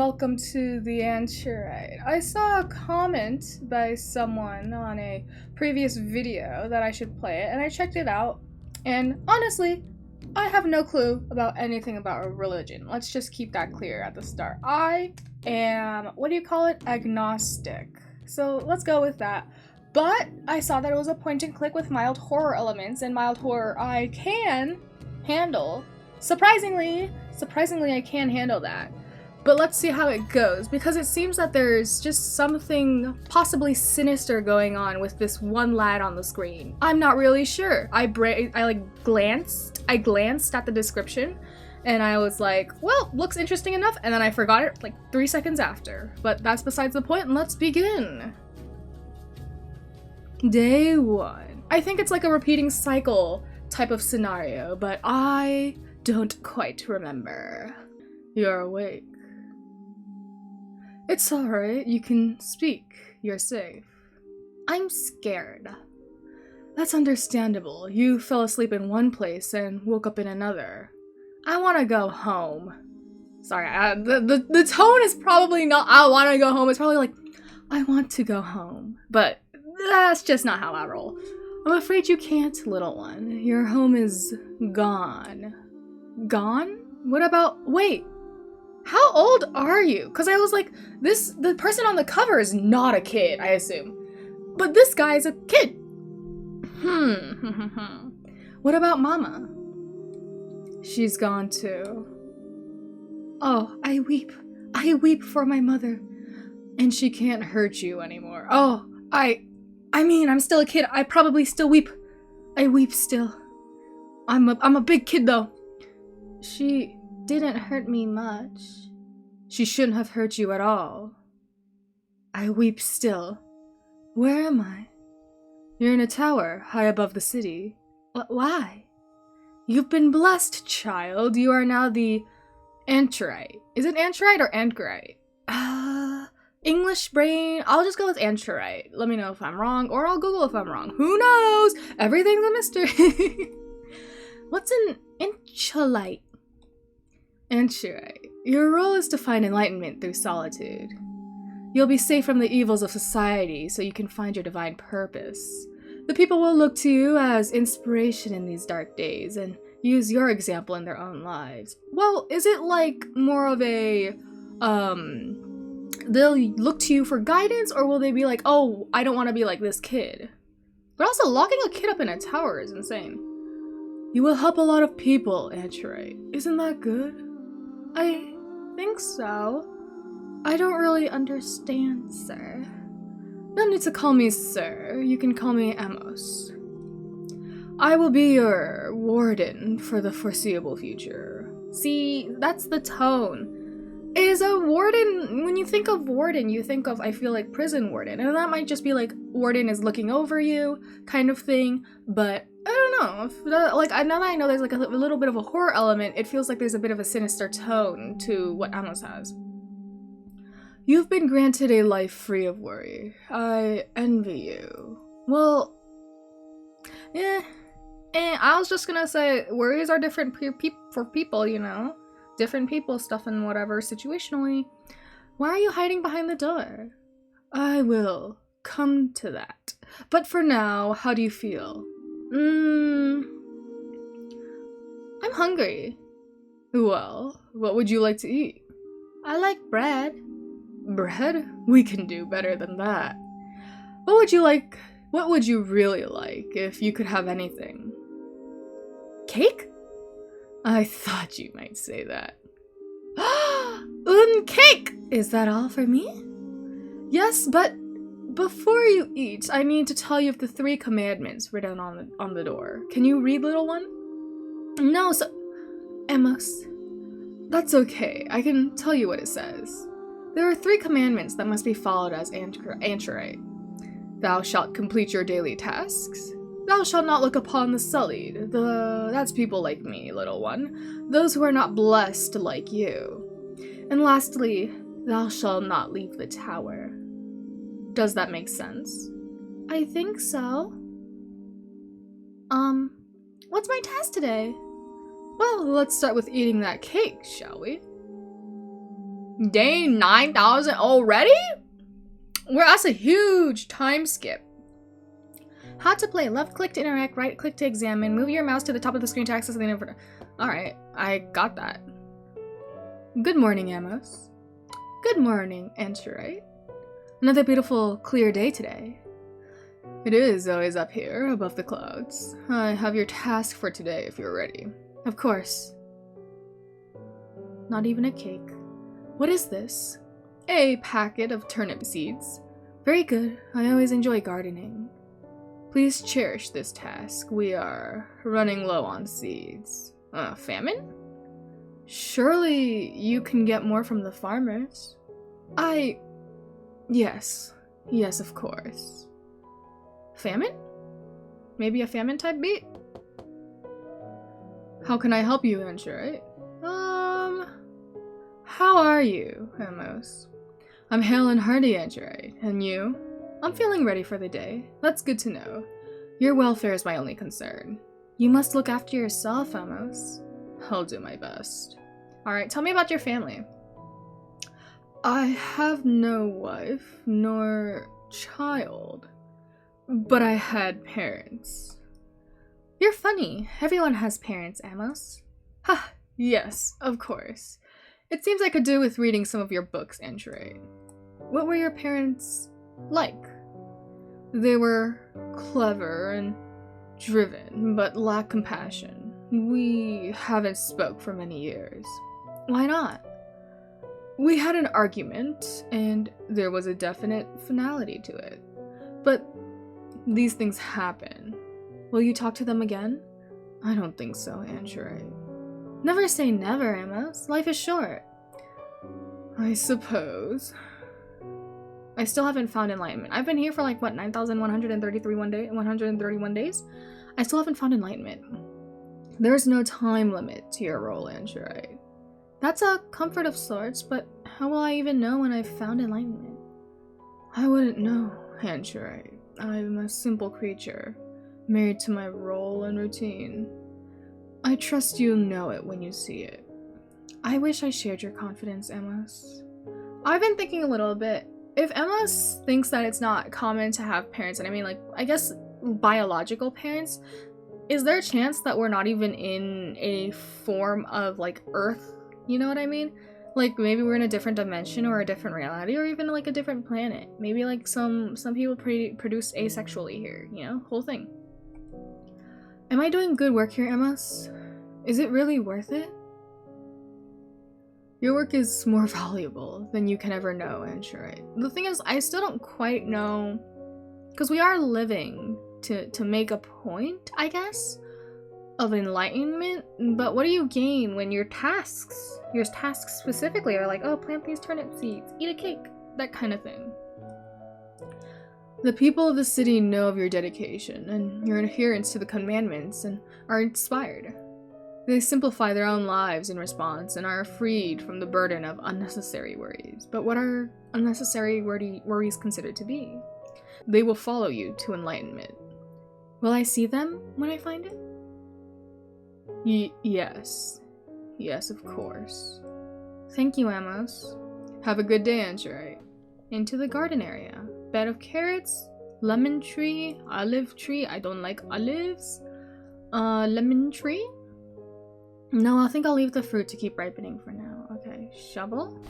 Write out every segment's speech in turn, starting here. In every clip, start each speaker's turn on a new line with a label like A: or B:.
A: welcome to the Anchorite. I saw a comment by someone on a previous video that I should play it, and I checked it out, and honestly, I have no clue about anything about religion. Let's just keep that clear at the start. I am, agnostic. So let's go with that. But I saw that it was a point and click with mild horror elements, and mild horror I can handle. Surprisingly, I can handle that. But let's see how it goes, because it seems that there's just something possibly sinister going on with this one lad on the screen. I'm not really sure. I glanced at the description, and I was like, well, looks interesting enough, and then I forgot it like 3 seconds after. But that's besides the point, and let's begin. Day 1. I think it's like a repeating cycle type of scenario, but I don't quite remember. You're awake. It's alright, you can speak. You're safe. I'm scared. That's understandable. You fell asleep in one place and woke up in another. I want to go home. Sorry, the tone is probably not I want to go home. It's probably like, I want to go home. But that's just not how I roll. I'm afraid you can't, little one. Your home is gone. Gone? What about... Wait. How old are you? Because I was like, the person on the cover is not a kid, I assume. But this guy's a kid. What about Mama? She's gone too. Oh, I weep. I weep for my mother. And she can't hurt you anymore. Oh, I mean, I'm still a kid. I probably still weep. I weep still. I'm a big kid though. She didn't hurt me much. She shouldn't have hurt you at all. I weep still. Where am I? You're in a tower high above the city. Why? You've been blessed, child. You are now the Anchorite. Is it Anchorite or Anchorite? English brain. I'll just go with Anchorite. Let me know if I'm wrong, or I'll Google if I'm wrong. Who knows? Everything's a mystery. What's an Anchorite? Anchorite. Your role is to find enlightenment through solitude. You'll be safe from the evils of society so you can find your divine purpose. The people will look to you as inspiration in these dark days and use your example in their own lives. Well, is it like more of a, they'll look to you for guidance, or will they be like, oh, I don't want to be like this kid? But also, locking a kid up in a tower is insane. You will help a lot of people, Anchorite. Isn't that good? I think so. I don't really understand, sir. No need to call me sir. You can call me Amos. I will be your warden for the foreseeable future. See, that's the tone. Is a warden, when you think of warden, you think of, I feel like, prison warden. And that might just be like, warden is looking over you, kind of thing. But I don't know. Like, now that I know there's like a little bit of a horror element, it feels like there's a bit of a sinister tone to what Amos has. You've been granted a life free of worry. I envy you. Well, I was just gonna say, worries are different for people, you know? Different people, stuff and whatever, situationally. Why are you hiding behind the door? I will come to that. But for now, how do you feel? I'm hungry. Well, what would you like to eat? I like bread. Bread? We can do better than that. What would you like? What would you really like if you could have anything? Cake? I thought you might say that. Cake! Is that all for me? Yes, but before you eat, I need to tell you of the 3 commandments written on the door. Can you read, little one? No, so... Amos. That's okay. I can tell you what it says. There are 3 commandments that must be followed as Anchorite. Thou shalt complete your daily tasks. Thou shalt not look upon the sullied. That's people like me, little one. Those who are not blessed like you. And lastly, thou shalt not leave the tower. Does that make sense? I think so. What's my task today? Well, let's start with eating that cake, shall we? Day 9,000 already? Well, that's a huge time skip. How to play. Left click to interact, right click to examine. Move your mouse to the top of the screen to access the info. Alright, I got that. Good morning, Amos. Good morning, Anchorite. Another beautiful, clear day today. It is always up here, above the clouds. I have your task for today if you're ready. Of course. Not even a cake. What is this? A packet of turnip seeds. Very good. I always enjoy gardening. Please cherish this task. We are running low on seeds. Famine? Surely you can get more from the farmers. Yes. Yes, of course. Famine? Maybe a famine type beat? How can I help you, Anchorite? How are you, Amos? I'm hale and hearty, Anchorite. And you? I'm feeling ready for the day. That's good to know. Your welfare is my only concern. You must look after yourself, Amos. I'll do my best. Alright, tell me about your family. I have no wife, nor child. But I had parents. You're funny. Everyone has parents, Amos. Ha! Yes, of course. It seems I could do with reading some of your books, Anchorite. What were your parents like? They were clever and driven, but lack compassion. We haven't spoke for many years. Why not? We had an argument, and there was a definite finality to it. But these things happen. Will you talk to them again? I don't think so, Anchorite. Never say never, Amos. Life is short. I suppose. I still haven't found enlightenment. I've been here for 131 days? I still haven't found enlightenment. There's no time limit to your role, Anchorite. That's a comfort of sorts, but how will I even know when I've found enlightenment? I wouldn't know, Anchorite. I'm a simple creature, married to my role and routine. I trust you'll know it when you see it. I wish I shared your confidence, Amos. I've been thinking a little bit. If Amos thinks that it's not common to have parents, and I mean, I guess biological parents, is there a chance that we're not even in a form of, Earth? You know what I mean? Maybe we're in a different dimension or a different reality or even, a different planet. Maybe, some people produce asexually here, you know? Whole thing. Am I doing good work here, Amos? Is it really worth it? Your work is more valuable than you can ever know, Anchorite. The thing is, I still don't quite know, because we are living to make a point, I guess, of enlightenment, but what do you gain when your tasks specifically are plant these turnip seeds, eat a cake, that kind of thing. The people of the city know of your dedication and your adherence to the commandments and are inspired. They simplify their own lives in response and are freed from the burden of unnecessary worries. But what are unnecessary worries considered to be? They will follow you to enlightenment. Will I see them when I find it? Yes. Yes, of course. Thank you, Amos. Have a good day, Anchorite. Into the garden area. Bed of carrots, lemon tree, olive tree. I don't like olives. Lemon tree? No, I think I'll leave the fruit to keep ripening for now. Okay, shovel.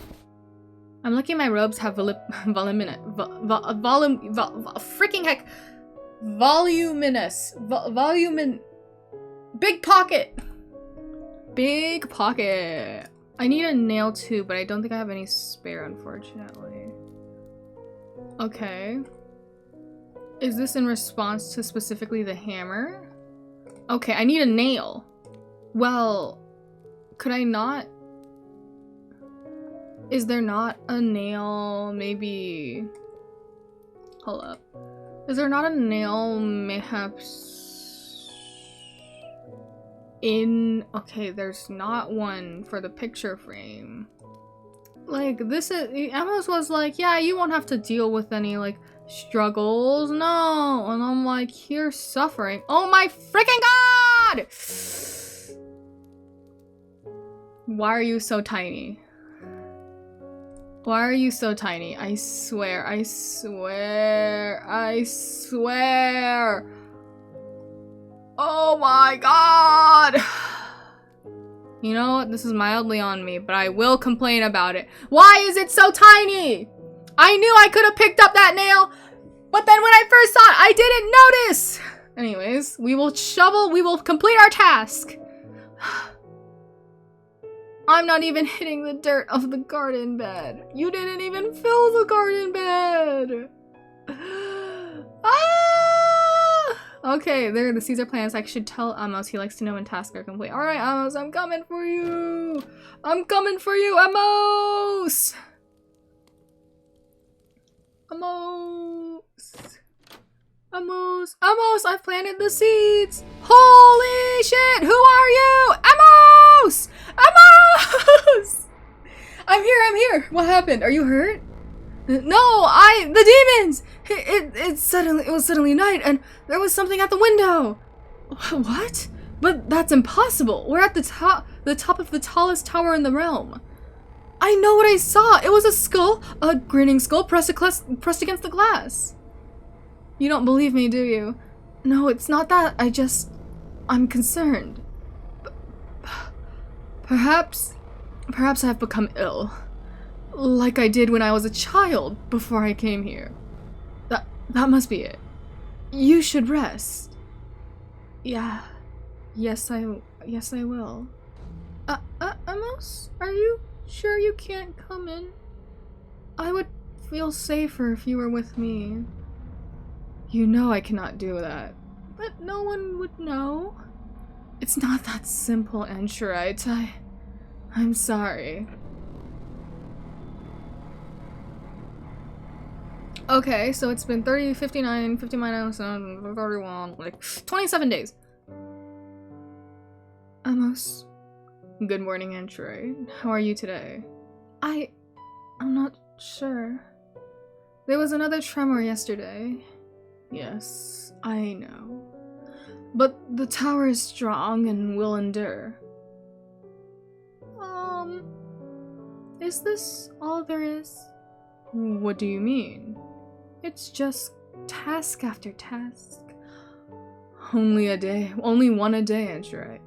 A: I'm lucky my robes have big pocket. Big pocket. I need a nail too, but I don't think I have any spare, unfortunately. Okay. Is this in response to specifically the hammer? Okay, I need a nail. Well, could I not? Is there not a nail, maybe? Hold up. Is there not a nail, mayhaps in? Okay, there's not one for the picture frame. This is, Emma's was yeah, you won't have to deal with any, struggles. No. And I'm here suffering. Oh my freaking god! Why are you so tiny? Why are you so tiny? I swear, I swear, I swear. Oh my god! You know what? This is mildly on me, but I will complain about it. Why is it so tiny? I knew I could have picked up that nail, but then when I first saw it, I didn't notice! Anyways, we will shovel, we will complete our task. I'm not even hitting the dirt of the garden bed. You didn't even fill the garden bed. Ah! Okay, there the seeds are plants. I should tell Amos. He likes to know when tasks are complete. All right, Amos, I'm coming for you. I'm coming for you, Amos. Amos. Amos. Amos, I've planted the seeds. Holy shit, who are you? Amos! Amos! I'm here. What happened? Are you hurt? No, the demons! It was suddenly night and there was something at the window. What? But that's impossible. We're at the top of the tallest tower in the realm. I know what I saw. It was a skull, a grinning skull pressed against the glass. You don't believe me, do you? No, it's not that. I'm concerned. Perhaps I've become ill. Like I did when I was a child before I came here. That must be it. You should rest. Yeah. Yes, I will. Amos, are you sure you can't come in? I would feel safer if you were with me. You know I cannot do that. But no one would know. It's not that simple, Anchorite. I'm sorry. Okay, so it's been 30, 59, 50 minus 31, like 27 days. Amos. Good morning, Anchorite. How are you today? I'm not sure. There was another tremor yesterday. Yes, I know. But the tower is strong and will endure. Is this all there is? What do you mean? It's just task after task. Only one a day, Anchorite.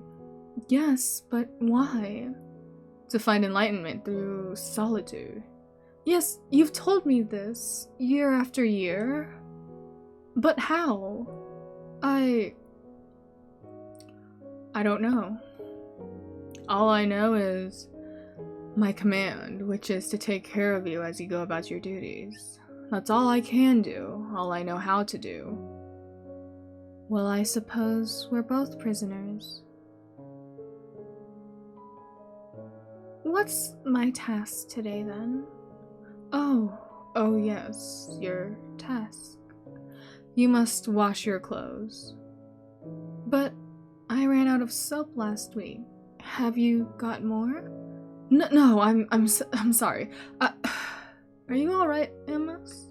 A: Yes, but why? To find enlightenment through solitude. Yes, you've told me this, year after year. But how? I don't know. All I know is my command, which is to take care of you as you go about your duties. That's all I can do, all I know how to do. Well, I suppose we're both prisoners. What's my task today, then? Oh yes, your task. You must wash your clothes. But I ran out of soap last week. Have you got more? No, I'm sorry. Are you alright, Amos?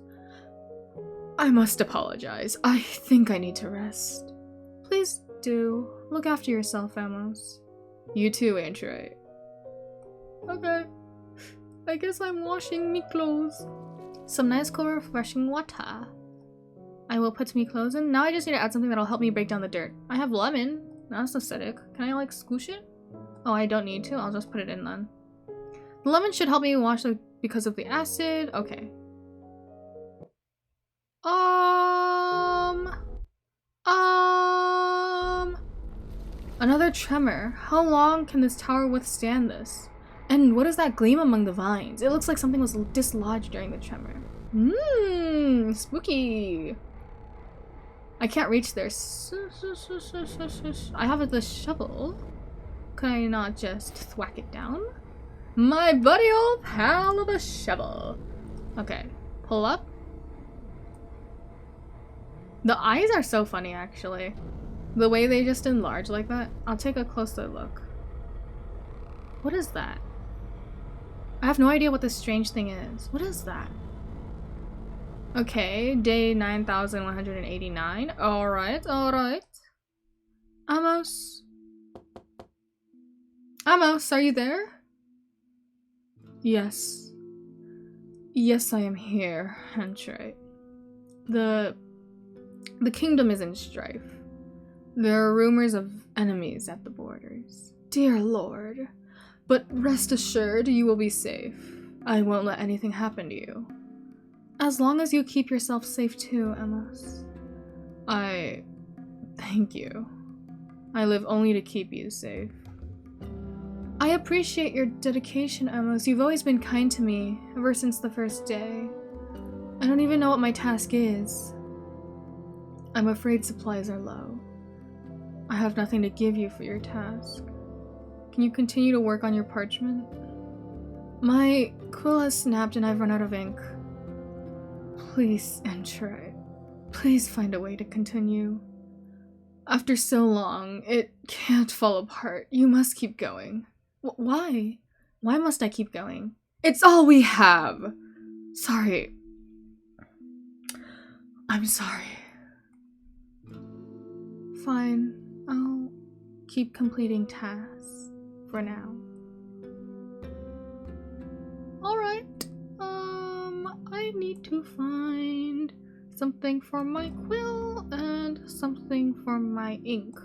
A: I must apologize. I think I need to rest. Please do. Look after yourself, Amos. You too, Anchorite. Okay. I guess I'm washing me clothes. Some nice cool refreshing water. I will put me clothes in. Now I just need to add something that'll help me break down the dirt. I have lemon. That's acidic. Can I like squish it? Oh, I don't need to. I'll just put it in then. The lemon should help me wash because of the acid. Okay. Another tremor. How long can this tower withstand this? And what is that gleam among the vines? It looks like something was dislodged during the tremor. Spooky. I can't reach there. I have the shovel. Can I not just thwack it down? My buddy old pal of a shovel. Okay, pull up. The eyes are so funny, actually. The way they just enlarge like that. I'll take a closer look. What is that? I have no idea what this strange thing is. What is that? Okay, day 9189. Alright. Amos, are you there? Yes. Yes, I am here, Anchorite. The kingdom is in strife. There are rumors of enemies at the borders. Dear Lord. But rest assured, you will be safe. I won't let anything happen to you. As long as you keep yourself safe too, Amos. I thank you. I live only to keep you safe. I appreciate your dedication, Amos. You've always been kind to me, ever since the first day. I don't even know what my task is. I'm afraid supplies are low. I have nothing to give you for your task. Can you continue to work on your parchment? My quill has snapped and I've run out of ink. Please, Anchorite. Please find a way to continue. After so long, it can't fall apart. You must keep going. Why? Why must I keep going? It's all we have! Sorry. I'm sorry. Fine. I'll keep completing tasks for now. Alright. I need to find something for my quill and something for my ink.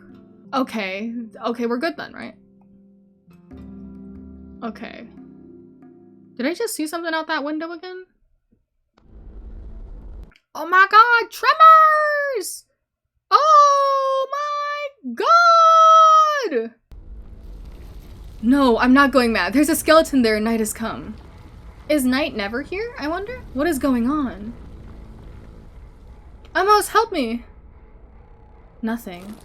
A: Okay, we're good then, right? Okay. Did I just see something out that window again? Oh my god, tremors! Oh my god! No, I'm not going mad. There's a skeleton there and night has come. Is night never here, I wonder? What is going on? Amos, help me! Nothing.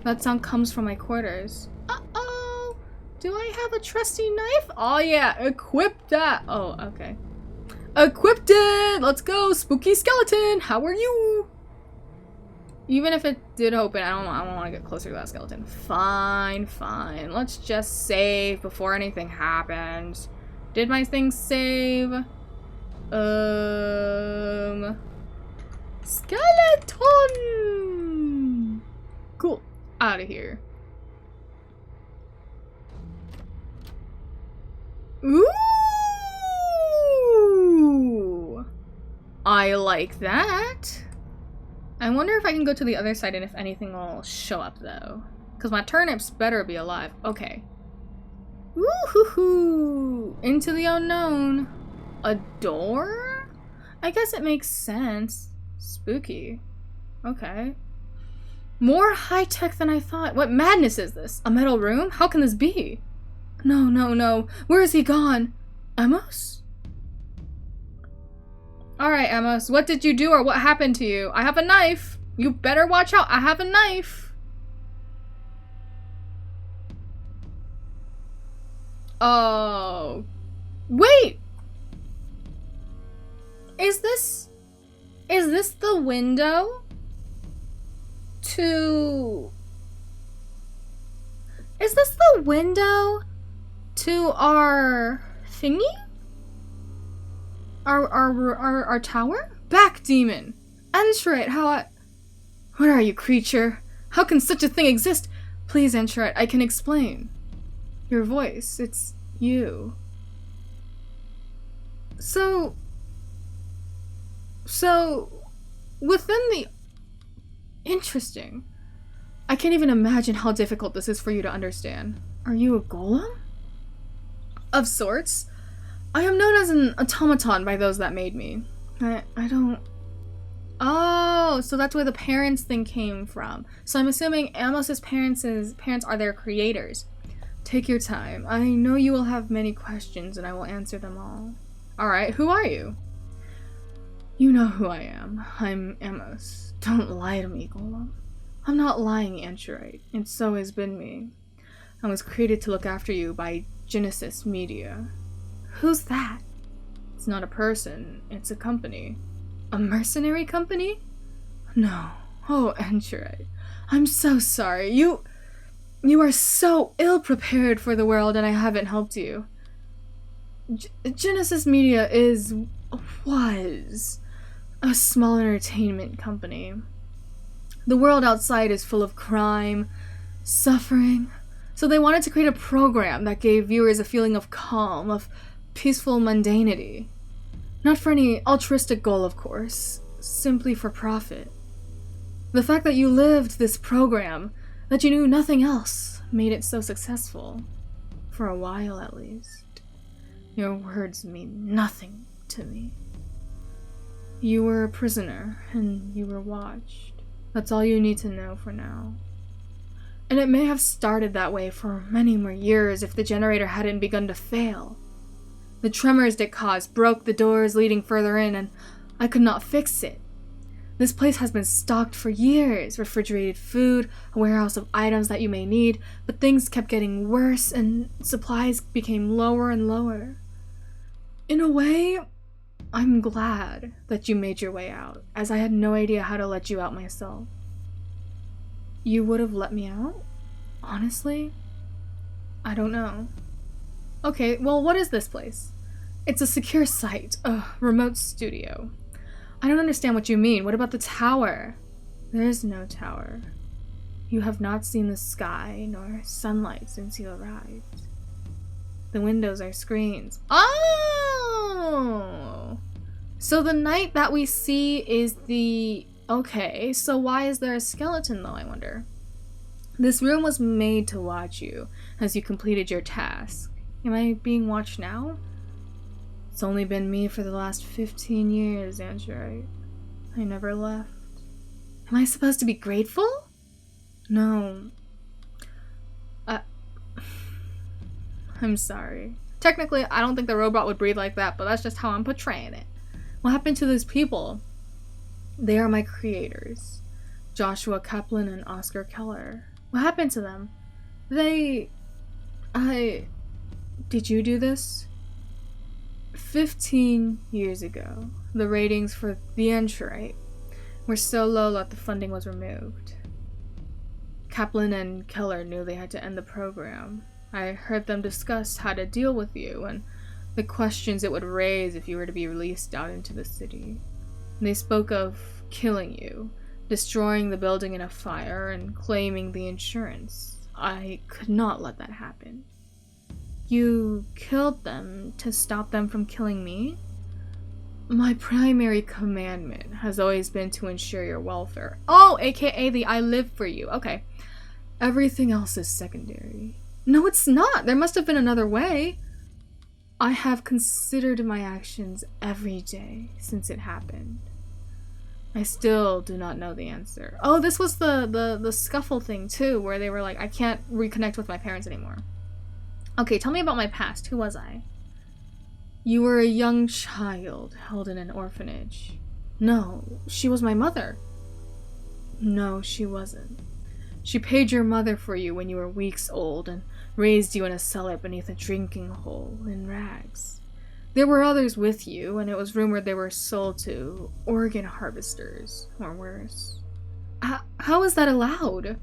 A: That sound comes from my quarters. Uh-oh! Do I have a trusty knife? Oh yeah, equip that! Oh, okay. Equipped it! Let's go, spooky skeleton! How are you? Even if it did open, I don't want to get closer to that skeleton. Fine. Let's just save before anything happens. Did my thing save? Skeleton! Cool. Out of here. Ooh! I like that. I wonder if I can go to the other side and if anything will show up though. Because my turnips better be alive. Okay. Woo-hoo-hoo! Into the unknown. A door? I guess it makes sense. Spooky. Okay. More high-tech than I thought. What madness is this? A metal room? How can this be? No. Where is he gone? Amos? Alright, Amos. What did you do or what happened to you? I have a knife. You better watch out. I have a knife. Oh. Wait! Is this the window to... Is this the window to our thingy? Our tower? Back, demon! Anchorite, what are you, creature? How can such a thing exist? Please, Anchorite, I can explain. Your voice, it's you. So, within the... Interesting. I can't even imagine how difficult this is for you to understand. Are you a golem? Of sorts. I am known as an automaton by those that made me. I don't... Oh, so that's where the parents thing came from. So I'm assuming Amos's parents are their creators. Take your time. I know you will have many questions and I will answer them all. Alright, who are you? You know who I am. I'm Amos. Don't lie to me, Golem. I'm not lying, Anchorite. It so has been me. I was created to look after you by Genesis Media. Who's that? It's not a person, it's a company. A mercenary company? No. Oh, Anchorite. I'm so sorry. You are so ill-prepared for the world and I haven't helped you. Genesis Media was a small entertainment company. The world outside is full of crime, suffering, so they wanted to create a program that gave viewers a feeling of calm, of peaceful mundanity. Not for any altruistic goal, of course, simply for profit. The fact that you lived this program, that you knew nothing else, made it so successful. For a while, at least. Your words mean nothing to me. You were a prisoner, and you were watched. That's all you need to know for now. And it may have started that way for many more years if the generator hadn't begun to fail. The tremors it caused broke the doors leading further in, and I could not fix it. This place has been stocked for years, refrigerated food, a warehouse of items that you may need, but things kept getting worse and supplies became lower and lower. In a way, I'm glad that you made your way out, as I had no idea how to let you out myself. You would have let me out? Honestly? I don't know. Okay, well, what is this place? It's a secure site, a remote studio. I don't understand what you mean. What about the tower? There is no tower. You have not seen the sky nor sunlight since you arrived. The windows are screens. Oh! So the night that we see is the... Okay, so why is there a skeleton though, I wonder? This room was made to watch you as you completed your task. Am I being watched now? It's only been me for the last 15 years, Anchorite. I never left. Am I supposed to be grateful? No. I'm sorry. Technically, I don't think the robot would breathe like that, but that's just how I'm portraying it. What happened to those people? They are my creators. Joshua Kaplan and Oscar Keller. What happened to them? Did you do this? 15 years ago, the ratings for the Anchorite were so low that the funding was removed. Kaplan and Keller knew they had to end the program. I heard them discuss how to deal with you and the questions it would raise if you were to be released out into the city. They spoke of killing you, destroying the building in a fire, and claiming the insurance. I could not let that happen. You killed them to stop them from killing me? My primary commandment has always been to ensure your welfare. Oh, aka the I live for you. Okay. Everything else is secondary. No, it's not. There must have been another way. I have considered my actions every day since it happened. I still do not know the answer. Oh, this was the scuffle thing too, where they were like, I can't reconnect with my parents anymore. Okay, tell me about my past. Who was I? You were a young child held in an orphanage. No, she was my mother. No, she wasn't. She paid your mother for you when you were weeks old and raised you in a cellar beneath a drinking hole in rags. There were others with you, and it was rumored they were sold to organ harvesters, or worse. How is that allowed?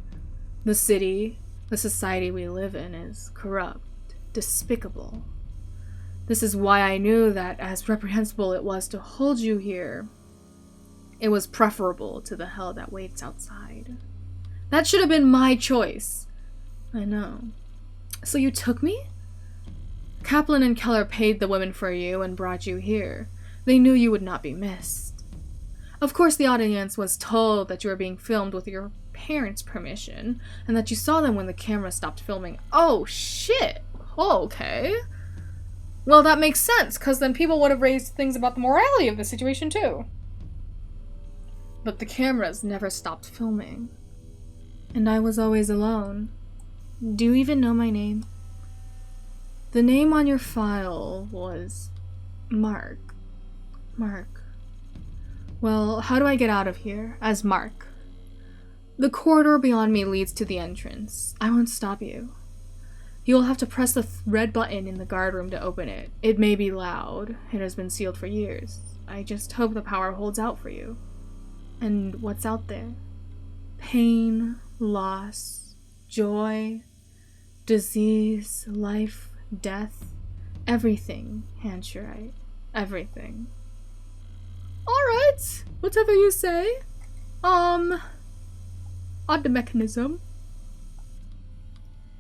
A: The city, the society we live in, is corrupt, despicable. This is why I knew that, as reprehensible it was to hold you here, it was preferable to the hell that waits outside. That should have been my choice. I know. So you took me? Kaplan and Keller paid the women for you and brought you here. They knew you would not be missed. Of course, the audience was told that you were being filmed with your parents' permission, and that you saw them when the camera stopped filming. Oh, shit! Oh, okay. Well, that makes sense, because then people would have raised things about the morality of the situation, too. But the cameras never stopped filming. And I was always alone. Do you even know my name? The name on your file was Mark. Mark. Well, how do I get out of here as Mark? The corridor beyond me leads to the entrance. I won't stop you. You will have to press the red button in the guard room to open it. It may be loud. It has been sealed for years. I just hope the power holds out for you. And what's out there? Pain, loss, joy, disease, life, death, everything, Anchorite, everything. Alright, whatever you say. Odd the mechanism.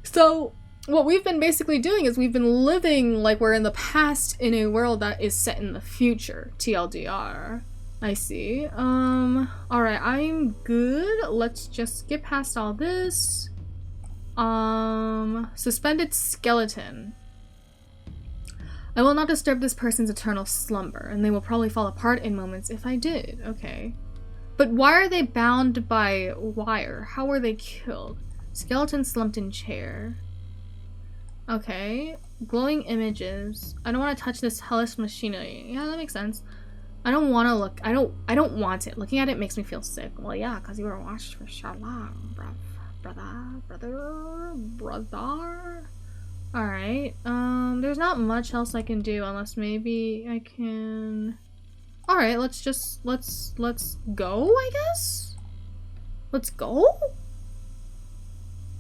A: So, what we've been basically doing is we've been living like we're in the past in a world that is set in the future. TLDR. I see. Alright, I'm good. Let's just get past all this. Suspended skeleton. I will not disturb this person's eternal slumber, and they will probably fall apart in moments if I did. Okay. But why are they bound by wire? How were they killed? Skeleton slumped in chair. Okay. Glowing images. I don't want to touch this hellish machinery. Yeah, that makes sense. I don't want to look. I don't want it. Looking at it makes me feel sick. Well, yeah, because you were washed for so long, brother. Alright. There's not much else I can do unless maybe I can... Alright, let's go, I guess? Let's go?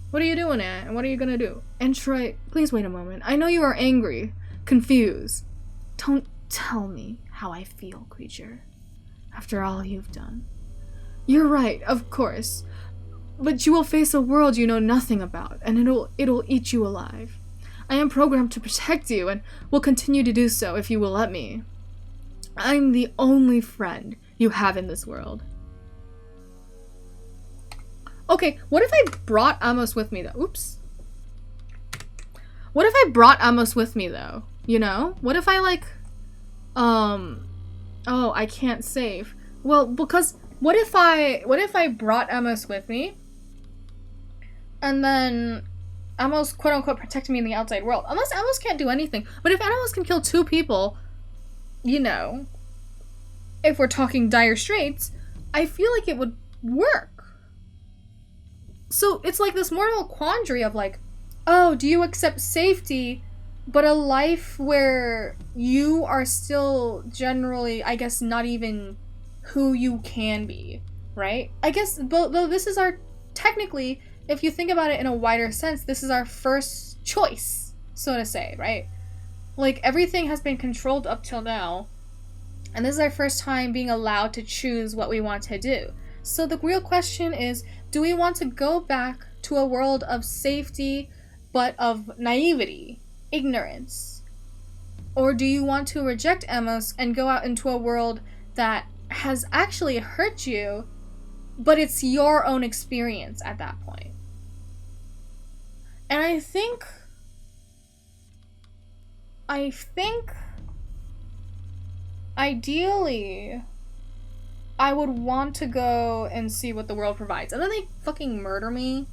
A: What are you doing at? What are you gonna do? Anchorite, please wait a moment. I know you are angry, confused. Don't tell me how I feel, creature. After all you've done. You're right, of course. But you will face a world you know nothing about, and it'll eat you alive. I am programmed to protect you, and will continue to do so if you will let me. I'm the only friend you have in this world. Okay, what if I brought Amos with me, though? Oops. What if I brought Amos with me, though? You know? What if I, like, oh, I can't save. Well, because what if I brought Amos with me, and then Amos, quote-unquote, protected me in the outside world? Unless Amos can't do anything. But if Amos can kill 2 people, you know, if we're talking dire straits, I feel like it would work. So it's like this moral quandary of like, oh, do you accept safety, but a life where you are still generally, I guess, not even who you can be, right? I guess, though this is our, technically, if you think about it in a wider sense, this is our first choice, so to say, right? Like, everything has been controlled up till now, and this is our first time being allowed to choose what we want to do. So the real question is, do we want to go back to a world of safety, but of naivety, ignorance? Or do you want to reject Amos and go out into a world that has actually hurt you, but it's your own experience at that point? And I think ideally, I would want to go and see what the world provides. And then they fucking murder me.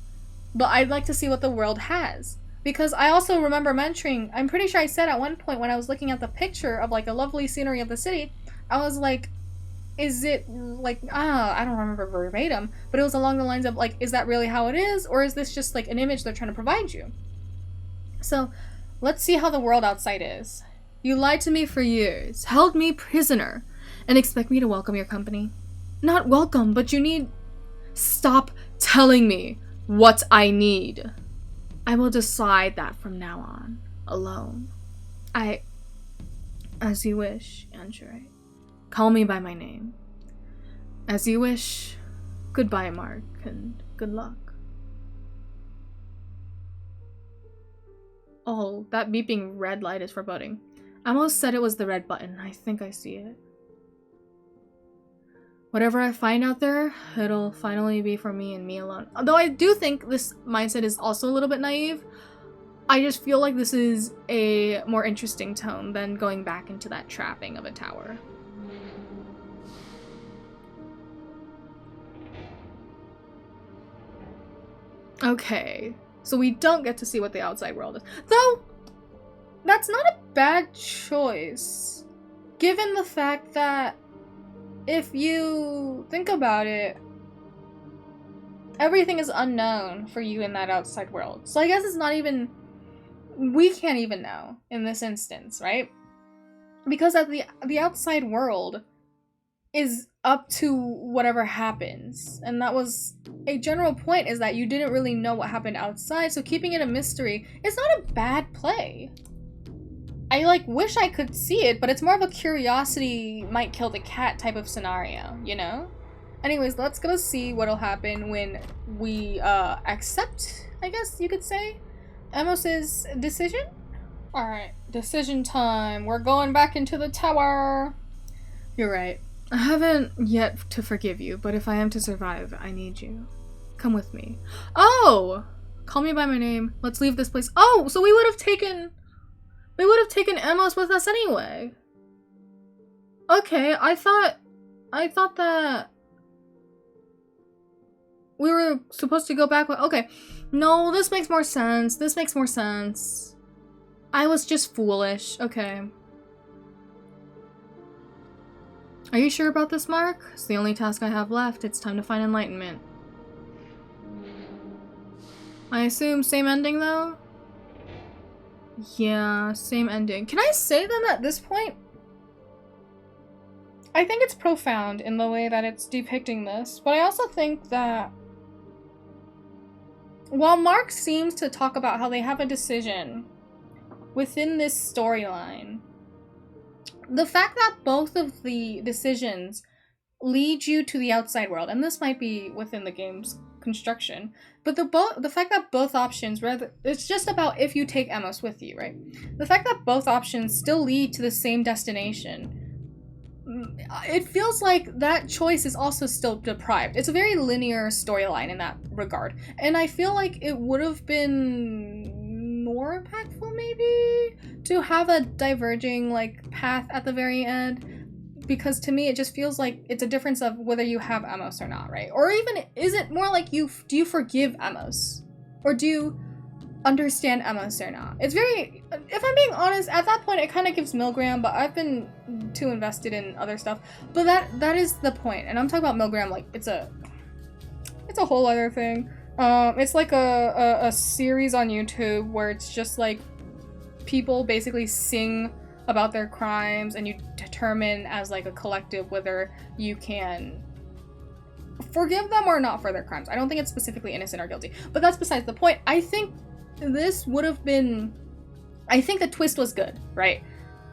A: But I'd like to see what the world has. Because I also remember mentioning, I'm pretty sure I said at one point when I was looking at the picture of like a lovely scenery of the city, I was like, is it like, I don't remember verbatim, but it was along the lines of like, is that really how it is? Or is this just like an image they're trying to provide you? So let's see how the world outside is. You lied to me for years, held me prisoner, and expect me to welcome your company? Not welcome, but you need... Stop telling me what I need. I will decide that from now on, alone. As you wish, Anchorite. Call me by my name. As you wish. Goodbye, Mark, and good luck. Oh, that beeping red light is foreboding. I almost said it was the red button. I think I see it. Whatever I find out there, it'll finally be for me and me alone. Although I do think this mindset is also a little bit naive. I just feel like this is a more interesting tone than going back into that trapping of a tower. Okay, so we don't get to see what the outside world is. Though, that's not a bad choice, given the fact that if you think about it, everything is unknown for you in that outside world. So I guess it's not even... We can't even know in this instance, right? Because the outside world is up to whatever happens. And that was a general point, is that you didn't really know what happened outside, so keeping it a mystery is not a bad play. I like wish I could see it, but it's more of a curiosity might kill the cat type of scenario, you know? Anyways, let's go see what'll happen when we accept, I guess you could say. Amos's decision? Alright, decision time. We're going back into the tower. You're right. I haven't yet to forgive you, but if I am to survive, I need you. Come with me. Oh! Call me by my name. Let's leave this place. Oh, so we would have taken Amos with us anyway. Okay, I thought that we were supposed to go back with, okay. No, this makes more sense. This makes more sense. I was just foolish. Okay. Are you sure about this, Mark? It's the only task I have left. It's time to find enlightenment. I assume same ending, though? Yeah, same ending. Can I say them at this point? I think it's profound in the way that it's depicting this, but I also think that while Mark seems to talk about how they have a decision within this storyline, the fact that both of the decisions lead you to the outside world, and this might be within the game's construction, but the fact that both options, rather, it's just about if you take Amos with you, right? The fact that both options still lead to the same destination, it feels like that choice is also still deprived. It's a very linear storyline in that regard, and I feel like it would have been more impactful maybe to have a diverging like path at the very end, because to me it just feels like it's a difference of whether you have Amos or not, right? Or even is it more like do you forgive Amos, or do you understand Amos or not? It's very, if I'm being honest, at that point it kind of gives Milgram, but I've been too invested in other stuff. But that is the point, and I'm talking about Milgram like it's a whole other thing. It's like a series on YouTube where it's just like people basically sing about their crimes, and you determine as like a collective whether you can forgive them or not for their crimes. I don't think it's specifically innocent or guilty, but that's besides the point. I think this would have been, I think the twist was good, right?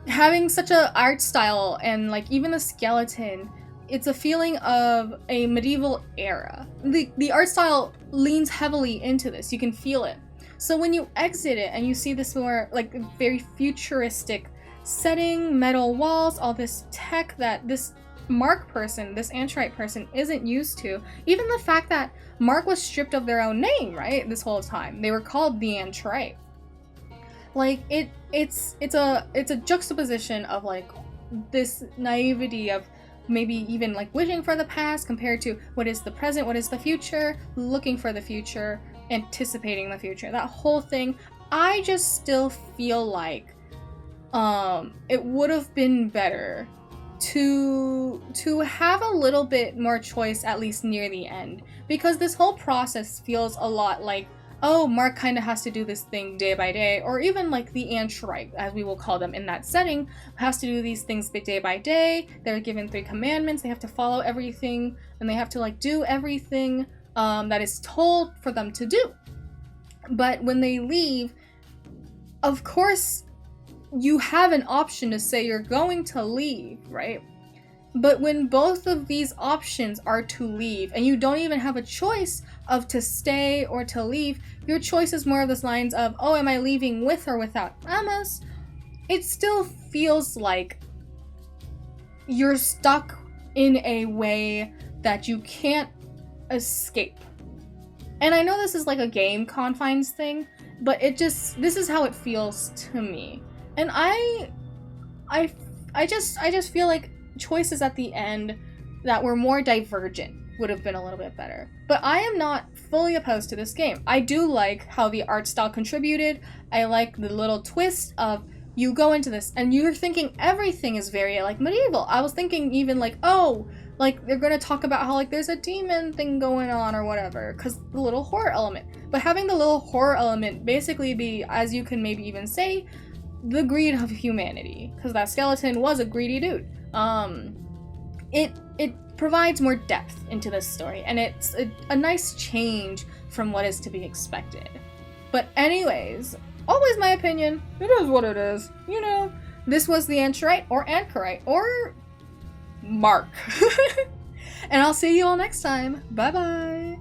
A: Having such a art style, and like even the skeleton, it's a feeling of a medieval era. The art style leans heavily into this. You can feel it. So when you exit it and you see this more like very futuristic setting, metal walls, all this tech that this Mark person, this Anchorite person isn't used to. Even the fact that Mark was stripped of their own name, right? This whole time. They were called the Anchorite. Like it's a juxtaposition of like this naivety of maybe even like wishing for the past compared to what is the present, what is the future, looking for the future, anticipating the future. That whole thing, I just still feel like it would have been better to have a little bit more choice, at least near the end, because this whole process feels a lot like, oh, Mark kind of has to do this thing day by day, or even like the Anchorite, as we will call them in that setting, has to do these things day by day. They're given 3 commandments. They have to follow everything, and they have to like do everything that is told for them to do. But when they leave, of course, you have an option to say you're going to leave, right? But when both of these options are to leave, and you don't even have a choice of to stay or to leave, your choice is more of this lines of, oh, am I leaving with or without Amos? It still feels like you're stuck in a way that you can't escape. And I know this is like a game confines thing, but this is how it feels to me. And I just feel like choices at the end that were more divergent would have been a little bit better. But I am not fully opposed to this game. I do like how the art style contributed. I like the little twist of you go into this and you're thinking everything is very like medieval. I was thinking even like, oh, like they're gonna talk about how like there's a demon thing going on or whatever, because the little horror element. But having the little horror element basically be, as you can maybe even say, the greed of humanity, because that skeleton was a greedy dude. It provides more depth into this story, and it's a nice change from what is to be expected. But anyways, always my opinion, it is what it is. You know, this was the Anchorite or Mark. And I'll see you all next time. Bye bye.